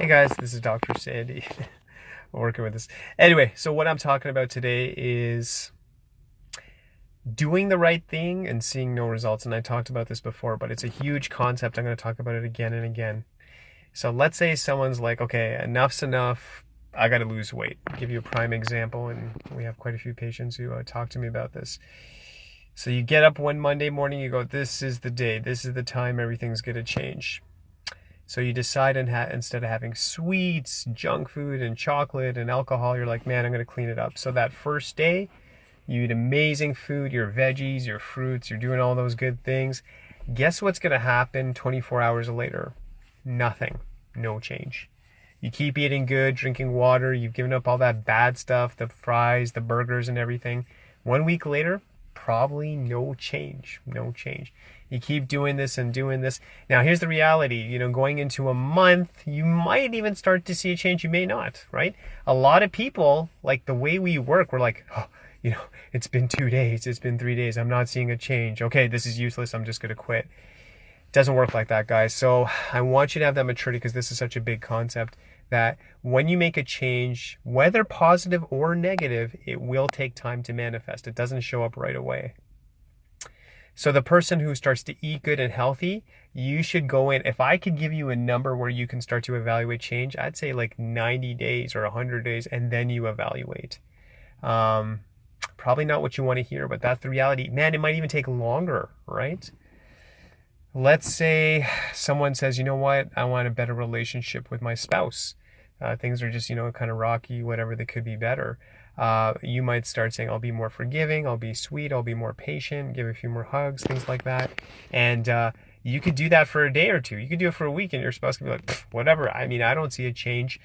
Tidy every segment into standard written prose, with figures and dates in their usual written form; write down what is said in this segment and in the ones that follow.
Hey guys, this is Dr. Sandy working with this. Anyway, so what I'm talking about today is doing the right thing and seeing no results. And I talked about this before, but it's a huge concept. I'm going to talk about it again and again. So let's say someone's like, okay, enough's enough. I got to lose weight. I'll give you a prime example, and we have quite a few patients who talk to me about this. So you get up one Monday morning, you go, this is the day, this is the time, everything's going to change. So you decide instead of having sweets, junk food, and chocolate and alcohol, you're like, man, I'm going to clean it up. So that first day, you eat amazing food, your veggies, your fruits, you're doing all those good things. Guess what's going to happen 24 hours later? Nothing. No change. You keep eating good, drinking water, you've given up all that bad stuff, the fries, the burgers, and everything. 1 week later, probably no change. No change. You keep doing this and doing this. Now, here's the reality. Going into a month, you might even start to see a change. You may not, right? A lot of people, like the way we work, we're like, oh, it's been 2 days. It's been 3 days. I'm not seeing a change. Okay, this is useless. I'm just going to quit. It doesn't work like that, guys. So I want you to have that maturity because this is such a big concept that when you make a change, whether positive or negative, it will take time to manifest. It doesn't show up right away. So the person who starts to eat good and healthy, you should go in. If I could give you a number where you can start to evaluate change, I'd say like 90 days or 100 days, and then you evaluate. Probably not what you want to hear, but that's the reality. Man, it might even take longer, right? Let's say someone says, you know what, I want a better relationship with my spouse. Things are just, kind of rocky, whatever, they could be better. You might start saying, I'll be more forgiving, I'll be sweet, I'll be more patient, give a few more hugs, things like that. And you could do that for a day or two. You could do it for a week and your spouse could be like, whatever. I mean, I don't see a change,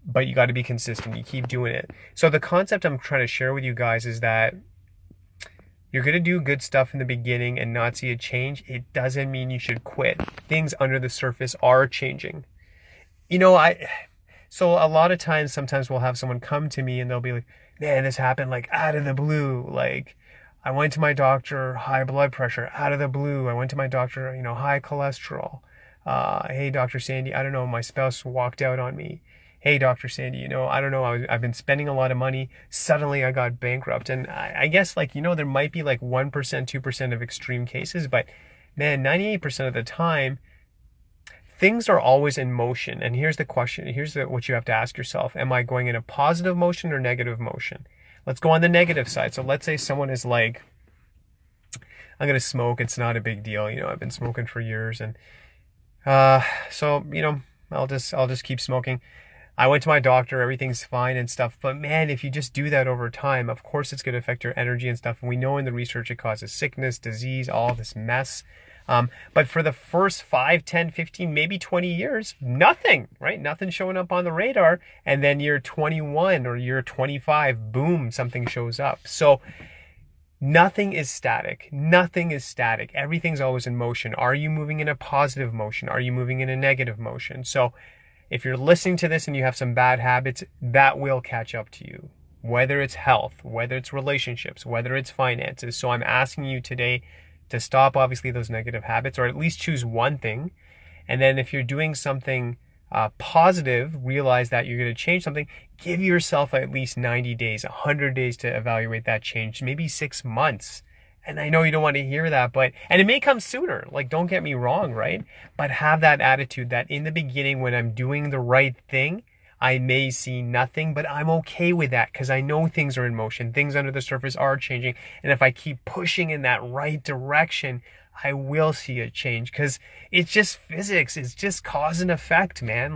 but you got to be consistent. You keep doing it. So the concept I'm trying to share with you guys is that you're going to do good stuff in the beginning and not see a change. It doesn't mean you should quit. Things under the surface are changing. So a lot of times, sometimes we'll have someone come to me and they'll be like, man, this happened like out of the blue. Like I went to my doctor, high blood pressure, out of the blue. I went to my doctor, high cholesterol. Hey, Dr. Sandy, I don't know, my spouse walked out on me. Hey, Dr. Sandy, I don't know, I've been spending a lot of money. Suddenly I got bankrupt. And I guess there might be like 1%, 2% of extreme cases, but man, 98% of the time, things are always in motion. And here's the question. Here's what you have to ask yourself. Am I going in a positive motion or negative motion? Let's go on the negative side. So let's say someone is like, I'm going to smoke. It's not a big deal. I've been smoking for years. And so I'll just keep smoking. I went to my doctor. Everything's fine and stuff. But man, if you just do that over time, of course, it's going to affect your energy and stuff. And we know in the research it causes sickness, disease, all this mess. But for the first 5, 10, 15, maybe 20 years, nothing, right? Nothing showing up on the radar. And then year 21 or year 25, boom, something shows up. So nothing is static. Nothing is static. Everything's always in motion. Are you moving in a positive motion? Are you moving in a negative motion? So if you're listening to this and you have some bad habits, that will catch up to you. Whether it's health, whether it's relationships, whether it's finances. So I'm asking you today to stop, obviously, those negative habits, or at least choose one thing. And then if you're doing something positive, realize that you're going to change something. Give yourself at least 90 days, 100 days to evaluate that change, maybe 6 months. And I know you don't want to hear that, and it may come sooner. Like, don't get me wrong, right? But have that attitude that in the beginning, when I'm doing the right thing, I may see nothing, but I'm okay with that because I know things are in motion. Things under the surface are changing. And if I keep pushing in that right direction, I will see a change because it's just physics. It's just cause and effect, man.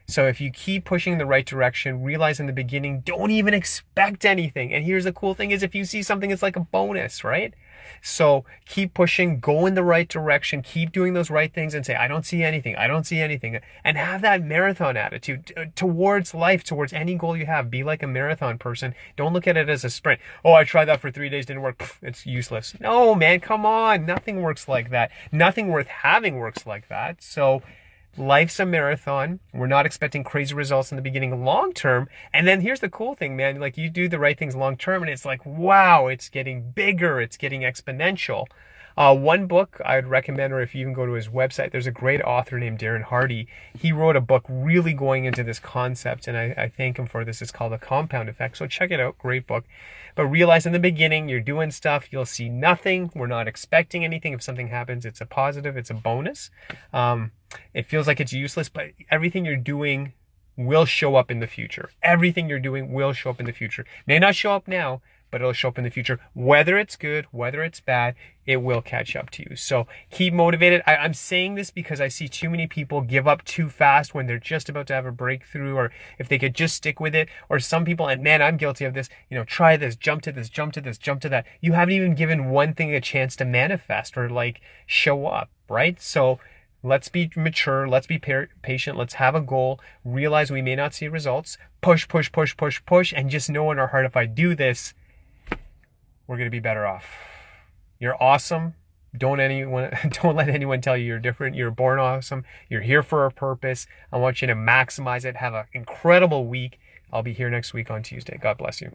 So if you keep pushing in the right direction, realize in the beginning, don't even expect anything. And here's the cool thing is if you see something, it's like a bonus, right? So keep pushing, go in the right direction, keep doing those right things and say, I don't see anything. I don't see anything. And have that marathon attitude towards life, towards any goal you have. Be like a marathon person. Don't look at it as a sprint. Oh, I tried that for 3 days, didn't work. Pff, it's useless. No, man, come on. Nothing works like that. Nothing worth having works like that. So life's a marathon. We're not expecting crazy results in the beginning long term. And then here's the cool thing, man. You do the right things long term and it's like, wow, it's getting bigger. It's getting exponential. One book I'd recommend, or if you even go to his website, there's a great author named Darren Hardy. He wrote a book really going into this concept, and I thank him for this. It's called The Compound Effect. So check it out. Great book. But realize in the beginning, you're doing stuff, you'll see nothing. We're not expecting anything. If something happens, it's a positive, it's a bonus. It feels like it's useless, but everything you're doing will show up in the future. Everything you're doing will show up in the future. May not show up now, but it'll show up in the future. Whether it's good, whether it's bad, it will catch up to you. So keep motivated. I'm saying this because I see too many people give up too fast when they're just about to have a breakthrough, or if they could just stick with it. Or some people, and man, I'm guilty of this, try this, jump to this, jump to this, jump to that. You haven't even given one thing a chance to manifest or like show up, right? So let's be mature. Let's be patient. Let's have a goal. Realize we may not see results. Push, push, push, push, push. And just know in our heart, if I do this, we're going to be better off. You're awesome. Don't let anyone tell you you're different. You're born awesome. You're here for a purpose. I want you to maximize it. Have an incredible week. I'll be here next week on Tuesday. God bless you.